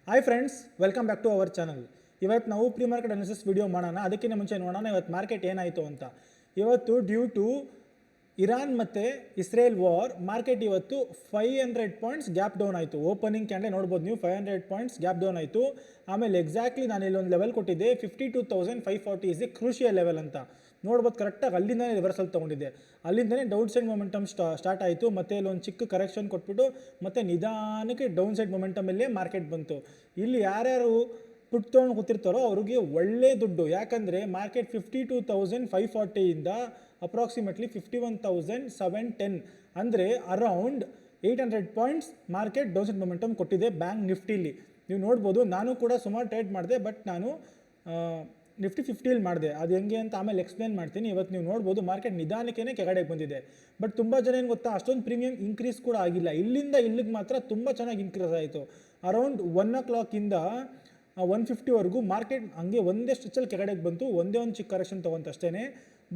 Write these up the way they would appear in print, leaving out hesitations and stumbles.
Hi friends, welcome back to our channel. ಇವತ್ತು ನಾವು pre market analysis video ಮಾಡೋಣ. ಅದಕ್ಕಿಂತ ಮುಂಚೆ ನೋಡೋಣ ಇವತ್ತು ಮಾರ್ಕೆಟ್ ಏನಾಯಿತು ಅಂತ. ಇವತ್ತು ಡ್ಯೂ ಟು ಇರಾನ್ ಮತ್ತು ಇಸ್ರೇಲ್ ವಾರ್ ಮಾರ್ಕೆಟ್ ಇವತ್ತು 500 ಪಾಯಿಂಟ್ಸ್ ಗ್ಯಾಪ್ ಡೌನ್ ಆಯಿತು. ಓಪನಿಂಗ್ ಕ್ಯಾಂಡಲ್ ನೋಡ್ಬೋದು ನೀವು, 500 ಪಾಯಿಂಟ್ಸ್ ಗ್ಯಾಪ್ ಡೌನ್ ಆಯಿತು. ಆಮೇಲೆ ಎಕ್ಸಾಕ್ಟ್ಲಿ ನಾನು ಇಲ್ಲೊಂದು ಲೆವೆಲ್ ಕೊಟ್ಟಿದ್ದೆ, 52,540 ಇಸ್ ಎ ಕ್ರೂಷಿಯಲ್ ಲೆವೆಲ್ ಅಂತ ನೋಡ್ಬೋದು. ಕರೆಕ್ಟಾಗಿ ಅಲ್ಲಿಂದನೇ ರಿವರ್ಸಲ್ ತೊಗೊಂಡಿದ್ದೆ. ಅಲ್ಲಿಂದನೇ ಡೌನ್ ಸೈಡ್ ಮೊಮೆಂಟಮ್ ಸ್ಟಾರ್ಟ್ ಆಯಿತು. ಮತ್ತು ಇಲ್ಲೊಂದು ಚಿಕ್ಕ ಕರೆಕ್ಷನ್ ಕೊಟ್ಬಿಟ್ಟು ಮತ್ತೆ ನಿಧಾನಕ್ಕೆ ಡೌನ್ ಸೈಡ್ ಮೊಮೆಂಟಮಲ್ಲೇ ಮಾರ್ಕೆಟ್ ಬಂತು. ಇಲ್ಲಿ ಯಾರ್ಯಾರು ಪುಟ್ ತೊಗೊಂಡು ಕೂತಿರ್ತಾರೋ ಅವ್ರಿಗೆ ಒಳ್ಳೆ ದುಡ್ಡು. ಯಾಕಂದರೆ ಮಾರ್ಕೆಟ್ 52,540ಇಂದ ಅಪ್ರಾಕ್ಸಿಮೇಟ್ಲಿ 51,710 ಅಂದರೆ around 800 points market down side momentum ಕೊಟ್ಟಿದೆ ಬ್ಯಾಂಕ್ ನಿಫ್ಟಿಲಿ. ನೀವು ನೋಡ್ಬೋದು, ನಾನು ಕೂಡ ಸುಮಾರು ಟ್ರೇಡ್ ಮಾಡಿದೆ, ಬಟ್ ನಾನು ನಿಫ್ಟಿ 50 ಮಾಡಿದೆ. ಅದು ಹೆಂಗೆ ಅಂತ ಆಮೇಲೆ ಎಕ್ಸ್ಪ್ಲೇನ್ ಮಾಡ್ತೀನಿ. ಇವತ್ತು ನೀವು ನೋಡ್ಬೋದು ಮಾರ್ಕೆಟ್ ನಿಧಾನಕ್ಕೇ ಕೆಳಗಡೆಗೆ ಬಂದಿದೆ. ಬಟ್ ತುಂಬ ಜನ ಏನು ಗೊತ್ತಾ, ಅಷ್ಟೊಂದು ಪ್ರೀಮಿಯಂ ಇನ್ಕ್ರೀಸ್ ಕೂಡ ಆಗಿಲ್ಲ. ಇಲ್ಲಿಂದ ಇಲ್ಲಿಗೆ ಮಾತ್ರ ತುಂಬ ಚೆನ್ನಾಗಿ ಇನ್ಕ್ರೀಸ್ ಆಯಿತು. ಅರೌಂಡ್ 1 o'clock ಇಂದ 150ವರೆಗೂ ಮಾರ್ಕೆಟ್ ಹಂಗೆ ಒಂದೇ ಸ್ಟ್ರೆಚಲ್ಲಿ ಕೆಳಗಡೆಗೆ ಬಂತು. ಒಂದೇ ಒಂದು ಚಿಕ್ಕ ಕರೆಕ್ಷನ್ ತೊಗೊಂತ ಅಷ್ಟೇ.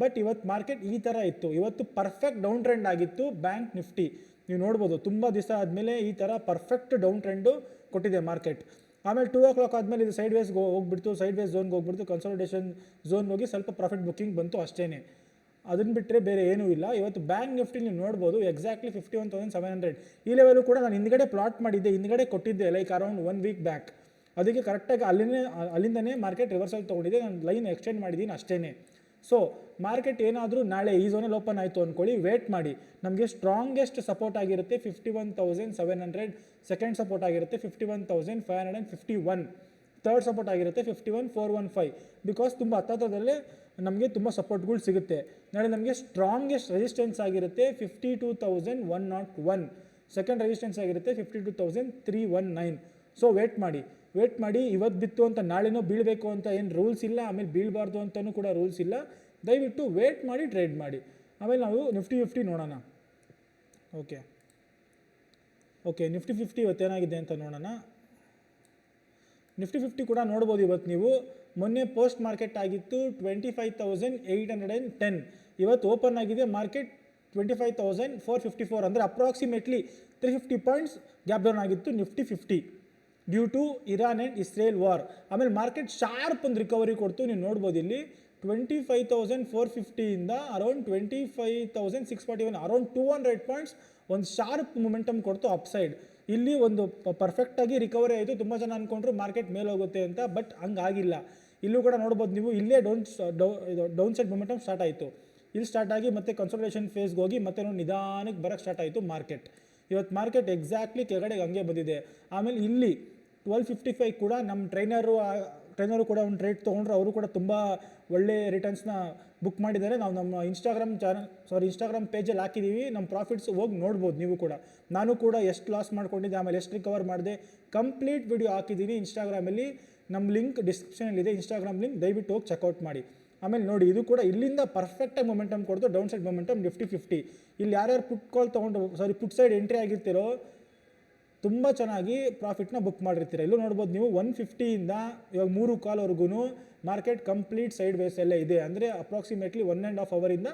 ಬಟ್ ಇವತ್ತು ಮಾರ್ಕೆಟ್ ಈ ಥರ ಇತ್ತು. ಇವತ್ತು ಪರ್ಫೆಕ್ಟ್ ಡೌನ್ ಟ್ರೆಂಡ್ ಆಗಿತ್ತು ಬ್ಯಾಂಕ್ ನಿಫ್ಟಿ. ನೀವು ನೋಡ್ಬೋದು, ತುಂಬ ದಿವಸ ಆದಮೇಲೆ ಈ ಥರ ಪರ್ಫೆಕ್ಟ್ ಡೌನ್ ಟ್ರೆಂಡು ಕೊಟ್ಟಿದೆ ಮಾರ್ಕೆಟ್. ಆಮೇಲೆ 2 o'clock ಆದಮೇಲೆ ಇದು ಸೈಡ್ ವೇಸ್ಗೆ ಹೋಗ್ಬಿಡ್ತು, ಸೈಡ್ ವೇಸ್ ಝೋನ್ಗೆ ಹೋಗ್ಬಿಡ್ತು, ಕನ್ಸಾಲಿಡೇಷನ್ ಝೋನ್ಗೆ ಹೋಗಿ ಸ್ವಲ್ಪ ಪ್ರಾಫಿಟ್ ಬುಕ್ಕಿಂಗ್ ಬಂತು ಅಷ್ಟೇ. ಅದನ್ನು ಬಿಟ್ಟರೆ ಬೇರೆ ಏನೂ ಇಲ್ಲ. ಇವತ್ತು ಬ್ಯಾಂಕ್ ನಿಫ್ಟಿ ನೀವು ನೋಡ್ಬೋದು ಎಕ್ಸಾಕ್ಟ್ಲಿ 51,700 ಈ ಲೆವೆಲು ಕೂಡ ನಾನು ಹಿಂದ್ಗಡೆ ಪ್ಲಾಟ್ ಮಾಡಿದ್ದೆ, ಹಿಂದ್ಗಡೆ ಕೊಟ್ಟಿದ್ದೆ ಲೈಕ್ ಅರೌಂಡ್ 1 week ಬ್ಯಾಕ್. ಅದಕ್ಕೆ ಕರೆಕ್ಟಾಗಿ ಅಲ್ಲಿಂದನೇ ಮಾರ್ಕೆಟ್ ರಿವರ್ಸಲ್ ತೊಗೊಂಡಿದೆ. ನಾನು ಲೈನ್ ಎಕ್ಸ್ಟೆಂಡ್ ಮಾಡಿದ್ದೀನಿ ಅಷ್ಟೇ. ಸೊ ಮಾರ್ಕೆಟ್ ಏನಾದರೂ ನಾಳೆ ಈ ಝೋನಲ್ಲಿ ಓಪನ್ ಆಯಿತು ಅಂದ್ಕೊಳ್ಳಿ, ವೇಟ್ ಮಾಡಿ. ನಮಗೆ ಸ್ಟ್ರಾಂಗೆಸ್ಟ್ ಸಪೋರ್ಟ್ ಆಗಿರುತ್ತೆ 51,700, ಸೆಕೆಂಡ್ ಸಪೋರ್ಟ್ ಆಗಿರುತ್ತೆ 51,551, ಥರ್ಡ್ ಸಪೋರ್ಟ್ ಆಗಿರುತ್ತೆ 51,415. ಬಿಕಾಸ್ ತುಂಬ ಹತ್ತತ್ರದಲ್ಲೇ ನಮಗೆ ತುಂಬ ಸಪೋರ್ಟ್ಗಳು ಸಿಗುತ್ತೆ. ನಾಳೆ ನಮಗೆ ಸ್ಟ್ರಾಂಗೆಸ್ಟ್ ರೆಸಿಸ್ಟೆನ್ಸ್ ಆಗಿರುತ್ತೆ 52,101, ಸೆಕೆಂಡ್ ರೆಸಿಸ್ಟೆನ್ಸ್ ಆಗಿರುತ್ತೆ 52,319. ಸೊ ವೇಟ್ ಮಾಡಿ. ಇವತ್ತು ಬಿತ್ತು ಅಂತ ನಾಳೆನೋ ಬೀಳಬೇಕು ಅಂತ ಏನು ರೂಲ್ಸ್ ಇಲ್ಲ, ಆಮೇಲೆ ಬೀಳಬಾರ್ದು ಅಂತಲೂ ಕೂಡ ರೂಲ್ಸ್ ಇಲ್ಲ. ದಯವಿಟ್ಟು ವೇಟ್ ಮಾಡಿ, ಟ್ರೇಡ್ ಮಾಡಿ. ಆಮೇಲೆ ನಾವು ನಿಫ್ಟಿ 50 ನೋಡೋಣ. ಓಕೆ ನಿಫ್ಟಿ 50 ಇವತ್ತೇನಾಗಿದೆ ಅಂತ ನೋಡೋಣ. ನಿಫ್ಟಿ 50 ಕೂಡ ನೋಡ್ಬೋದು. ಇವತ್ತು ನೀವು ಮೊನ್ನೆ ಪೋಸ್ಟ್ ಮಾರ್ಕೆಟ್ ಆಗಿತ್ತು 25,810. ಇವತ್ತು ಓಪನ್ ಆಗಿದೆ ಮಾರ್ಕೆಟ್ 25,454 ಅಂದರೆ ಅಪ್ರಾಕ್ಸಿಮೇಟ್ಲಿ 350 ಪಾಯಿಂಟ್ಸ್ ಗ್ಯಾಪ್ ಡೌನ್ ಆಗಿತ್ತು Nifty 50 due to Iran and Israel war. ಆಮೇಲೆ ಮಾರ್ಕೆಟ್ ಶಾರ್ಪ್ ಒಂದು ರಿಕವರಿ ಕೊಡ್ತು. ನೀವು ನೋಡ್ಬೋದು ಇಲ್ಲಿ 25,450ಇಂದ ಅರೌಂಡ್ 25,641, ಅರೌಂಡ್ 200 ಪಾಯಿಂಟ್ಸ್ ಒಂದು ಶಾರ್ಪ್ ಮೊಮೆಂಟಮ್ ಕೊಡ್ತು ಅಪ್ ಸೈಡ್. ಇಲ್ಲಿ ಒಂದು ಪರ್ಫೆಕ್ಟಾಗಿ ರಿಕವರಿ ಆಯಿತು. ತುಂಬ ಜನ ಅಂದ್ಕೊಂಡ್ರು ಮಾರ್ಕೆಟ್ ಮೇಲೆ ಹೋಗುತ್ತೆ ಅಂತ, ಬಟ್ ಹಂಗಾಗಿಲ್ಲ. ಇಲ್ಲೂ ಕೂಡ ನೋಡ್ಬೋದು ನೀವು, ಇಲ್ಲೇ ಡೌನ್ ಸೈಡ್ ಮೊಮೆಂಟಮ್ ಸ್ಟಾರ್ಟ್ ಆಯಿತು. ಇಲ್ಲಿ ಸ್ಟಾರ್ಟ್ ಆಗಿ ಮತ್ತೆ ಕನ್ಸಲ್ಟೇಷನ್ ಫೇಸ್ಗೆ ಹೋಗಿ ಮತ್ತೆ ನೋಡಿ ನಿಧಾನಕ್ಕೆ ಬರೋಕ್ಕೆ ಸ್ಟಾರ್ಟ್ ಆಯಿತು ಮಾರ್ಕೆಟ್. ಇವತ್ತು ಮಾರ್ಕೆಟ್ ಎಕ್ಸಾಕ್ಟ್ಲಿ ಕೆಳಗಡೆಗೆ ಹಂಗೆ ಬಂದಿದೆ. ಆಮೇಲೆ ಇಲ್ಲಿ 1255 ಕೂಡ ನಮ್ಮ ಟ್ರೈನರು ಕೂಡ ಒಂದು ಟ್ರೇಡ್ ತೊಗೊಂಡ್ರು. ಅವರು ಕೂಡ ತುಂಬ ಒಳ್ಳೆ ರಿಟರ್ನ್ಸ್ನ ಬುಕ್ ಮಾಡಿದ್ದಾರೆ. ನಾವು ನಮ್ಮ ಇನ್ಸ್ಟಾಗ್ರಾಮ್ ಪೇಜಲ್ಲಿ ಹಾಕಿದ್ದೀವಿ. ನಮ್ಮ ಪ್ರಾಫಿಟ್ಸ್ ಹೋಗಿ ನೋಡ್ಬೋದು ನೀವು ಕೂಡ. ನಾನು ಕೂಡ ಎಷ್ಟು ಲಾಸ್ ಮಾಡ್ಕೊಂಡಿದ್ದೆ, ಆಮೇಲೆ ಎಷ್ಟು ರಿಕವರ್ ಮಾಡಿದೆ, ಕಂಪ್ಲೀಟ್ ವಿಡಿಯೋ ಹಾಕಿದ್ದೀನಿ ಇನ್ಸ್ಟಾಗ್ರಾಮಲ್ಲಿ. ನಮ್ಮ ಲಿಂಕ್ ಡಿಸ್ಕ್ರಿಪ್ಷನಲ್ಲಿದೆ, ಇನ್ಸ್ಟಾಗ್ರಾಮ್ ಲಿಂಕ್, ದಯವಿಟ್ಟು ಹೋಗಿ ಚೆಕ್ಔಟ್ ಮಾಡಿ. ಆಮೇಲೆ ನೋಡಿ, ಇದು ಕೂಡ ಇಲ್ಲಿಂದ ಪರ್ಫೆಕ್ಟಾಗಿ ಮೊಮೆಂಟಮ್ ಕೊಡ್ತು, ಡೌನ್ ಸೈಡ್ ಮೊಮೆಂಟಮ್ ನಿಫ್ಟಿ 50. ಇಲ್ಲಿ ಯಾರ್ಯಾರು ಪುಟ್ ಸೈಡ್ ಎಂಟ್ರಿ ಆಗಿರ್ತೀರೋ ತುಂಬ ಚೆನ್ನಾಗಿ ಪ್ರಾಫಿಟ್ನ ಬುಕ್ ಮಾಡಿರ್ತೀರ. ಇಲ್ಲೂ ನೋಡ್ಬೋದು ನೀವು 150ಇಂದ ಇವಾಗ 3 ಕಾಲ್ವರೆಗೂ ಮಾರ್ಕೆಟ್ ಕಂಪ್ಲೀಟ್ ಸೈಡ್ ವೇಸಲ್ಲೇ ಇದೆ. ಅಂದರೆ ಅಪ್ರಾಕ್ಸಿಮೇಟ್ಲಿ 1.5 ಅವರಿಂದ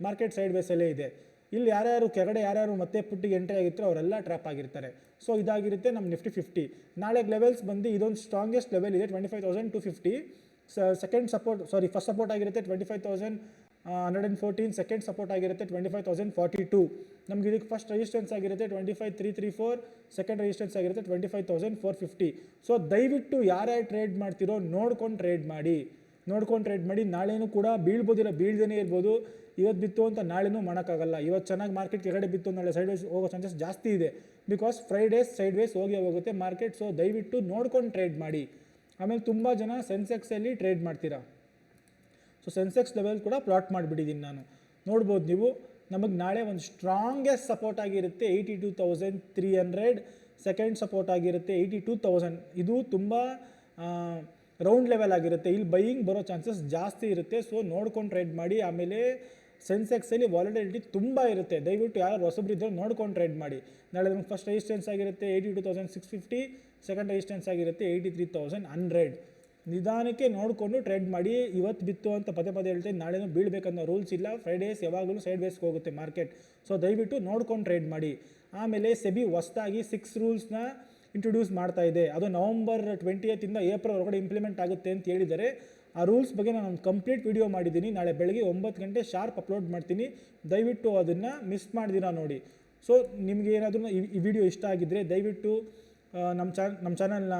ಮಾರ್ಕೆಟ್ ಸೈಡ್ ವೇಸಲ್ಲೇ ಇದೆ. ಇಲ್ಲಿ ಯಾರ್ಯಾರು ಮತ್ತೆ ಪುಟ್ಟಿಗೆ ಎಂಟ್ರಿ ಆಗಿರ್ತಾರೋ ಅವರೆಲ್ಲ ಟ್ರ್ಯಾಪ್ ಆಗಿರ್ತಾರೆ. ಸೊ ಇದಾಗಿರುತ್ತೆ ನಮ್ಮ ನಿಫ್ಟಿ 50. ನಾಳೆಗೆ ಲೆವೆಲ್ಸ್ ಬಂದು ಇದೊಂದು ಸ್ಟ್ರಾಂಗೆಸ್ಟ್ ಲೆವೆಲ್ ಇದೆ 25,250. ಫಸ್ಟ್ ಸಪೋರ್ಟ್ ಆಗಿರುತ್ತೆ 25,114, ಸೆಕೆಂಡ್ ಸಪೋರ್ಟ್ ಆಗಿರುತ್ತೆ 25,042. ನಮ್ಗೆ ಇದಕ್ಕೆ ಫಸ್ಟ್ ರೆಸಿಸ್ಟೆನ್ಸ್ ಆಗಿರುತ್ತೆ 25,334, ಸೆಕೆಂಡ್ ರೆಸಿಸ್ಟೆನ್ಸ್ ಆಗಿರುತ್ತೆ 25,450. ಸೊ ದಯವಿಟ್ಟು ಯಾರ್ಯಾರು ಟ್ರೇಡ್ ಮಾಡ್ತಿರೋ ನೋಡ್ಕೊಂಡು ಟ್ರೇಡ್ ಮಾಡಿ. ನಾಳೆನೂ ಕೂಡ ಬೀಳ್ಬೋದಿಲ್ಲ, ಬೀಳ್ದೇ ಇರ್ಬೋದು. ಇವತ್ತು ಬಿತ್ತು ಅಂತ ನಾಳೆನೂ ಮಾಡೋಕ್ಕಾಗಲ್ಲ. ಇವತ್ತು ಚೆನ್ನಾಗಿ ಮಾರ್ಕೆಟ್ ಕೆಳಗಡೆ ಬಿತ್ತು, ನಾಳೆ ಸೈಡ್ ವೇಸ್ ಹೋಗೋ ಚಾನ್ಸಸ್ ಜಾಸ್ತಿ ಇದೆ. ಬಿಕಾಸ್ ಫ್ರೈಡೇಸ್ ಸೈಡ್ ವೇಸ್ ಹೋಗುತ್ತೆ ಮಾರ್ಕೆಟ್. ಸೊ ದಯವಿಟ್ಟು ನೋಡ್ಕೊಂಡು ಟ್ರೇಡ್ ಮಾಡಿ. ಆಮೇಲೆ ತುಂಬ ಜನ ಸೆನ್ಸೆಕ್ಸಲ್ಲಿ ಟ್ರೇಡ್ ಮಾಡ್ತೀರಾ. ಸೊ ಸೆನ್ಸೆಕ್ಸ್ ಲೆವೆಲ್ ಕೂಡ ಪ್ಲಾಟ್ ಮಾಡಿಬಿಟ್ಟಿದ್ದೀನಿ ನಾನು. ನೋಡ್ಬೋದು ನೀವು, ನಮಗೆ ನಾಳೆ ಒಂದು ಸ್ಟ್ರಾಂಗೆಸ್ಟ್ ಸಪೋರ್ಟ್ ಆಗಿರುತ್ತೆ 82,300, ಸೆಕೆಂಡ್ ಸಪೋರ್ಟ್ ಆಗಿರುತ್ತೆ 82,000. ಇದು ತುಂಬ ರೌಂಡ್ ಲೆವೆಲ್ ಆಗಿರುತ್ತೆ. ಇಲ್ಲಿ ಬೈಯಿಂಗ್ ಬರೋ ಚಾನ್ಸಸ್ ಜಾಸ್ತಿ ಇರುತ್ತೆ. ಸೊ ನೋಡ್ಕೊಂಡು ಟ್ರೇಡ್ ಮಾಡಿ. ಆಮೇಲೆ ಸೆನ್ಸೆಕ್ಸಲ್ಲಿ ವಾಲಟಿಲಿಟಿ ತುಂಬ ಇರುತ್ತೆ. ದಯವಿಟ್ಟು ಯಾರು ಹೊಸಬ್ರಿದ್ದರೆ ನೋಡ್ಕೊಂಡು ಟ್ರೇಡ್ ಮಾಡಿ. ನಾಳೆ ನಮಗೆ ಫಸ್ಟ್ ರೆಸಿಸ್ಟೆನ್ಸ್ ಆಗಿರುತ್ತೆ 82,650, ಸೆಕೆಂಡ್ ರೆಸಿಸ್ಟೆನ್ಸ್ ಆಗಿರುತ್ತೆ 83,100. ನಿಧಾನಕ್ಕೆ ನೋಡಿಕೊಂಡು ಟ್ರೇಡ್ ಮಾಡಿ. ಇವತ್ತು ಬಿತ್ತು ಅಂತ ಪದೇ ಹೇಳ್ತೀನಿ, ನಾಳೆನೂ ಬೀಳಬೇಕನ್ನೋ ರೂಲ್ಸ್ ಇಲ್ಲ. ಫ್ರೈಡೇಸ್ ಯಾವಾಗಲೂ ಸೈಡ್ ವೇಸ್ಗೆ ಹೋಗುತ್ತೆ ಮಾರ್ಕೆಟ್. ಸೊ ದಯವಿಟ್ಟು ನೋಡ್ಕೊಂಡು ಟ್ರೇಡ್ ಮಾಡಿ. ಆಮೇಲೆ ಸೆಬಿ ಹೊಸದಾಗಿ 6 ರೂಲ್ಸ್ನ ಇಂಟ್ರೊಡ್ಯೂಸ್ ಮಾಡ್ತಾ ಇದೆ. ಅದು ನವಂಬರ್ 20th ಏಪ್ರಿಲ್ ಒಳಗಡೆ ಇಂಪ್ಲಿಮೆಂಟ್ ಆಗುತ್ತೆ ಅಂತ ಹೇಳಿದರೆ. ಆ ರೂಲ್ಸ್ ಬಗ್ಗೆ ನಾನು ಒಂದು ಕಂಪ್ಲೀಟ್ ವಿಡಿಯೋ ಮಾಡಿದ್ದೀನಿ. ನಾಳೆ ಬೆಳಗ್ಗೆ 9 ಗಂಟೆ ಶಾರ್ಪ್ ಅಪ್ಲೋಡ್ ಮಾಡ್ತೀನಿ. ದಯವಿಟ್ಟು ಅದನ್ನು ಮಿಸ್ ಮಾಡ್ದಿರಾ ನೋಡಿ. ಸೊ ನಿಮಗೆ ಏನಾದರೂ ಈ ವಿಡಿಯೋ ಇಷ್ಟ ಆಗಿದ್ದರೆ ದಯವಿಟ್ಟು ನಮ್ಮ ಚಾನಲ್ನ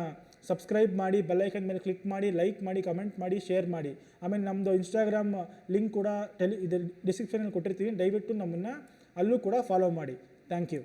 ಸಬ್ಸ್ಕ್ರೈಬ್ ಮಾಡಿ, ಬೆಲ್ಲೈಕನ್ ಮೇಲೆ ಕ್ಲಿಕ್ ಮಾಡಿ, ಲೈಕ್ ಮಾಡಿ, ಕಮೆಂಟ್ ಮಾಡಿ, ಶೇರ್ ಮಾಡಿ. ಆಮೇಲೆ ನಮ್ಮದು ಇನ್ಸ್ಟಾಗ್ರಾಮ್ ಲಿಂಕ್ ಕೂಡ ಇದು ಡಿಸ್ಕ್ರಿಪ್ಷನಲ್ಲಿ ಕೊಟ್ಟಿರ್ತೀನಿ. ದಯವಿಟ್ಟು ನಮ್ಮನ್ನು ಅಲ್ಲೂ ಕೂಡ ಫಾಲೋ ಮಾಡಿ. Thank you.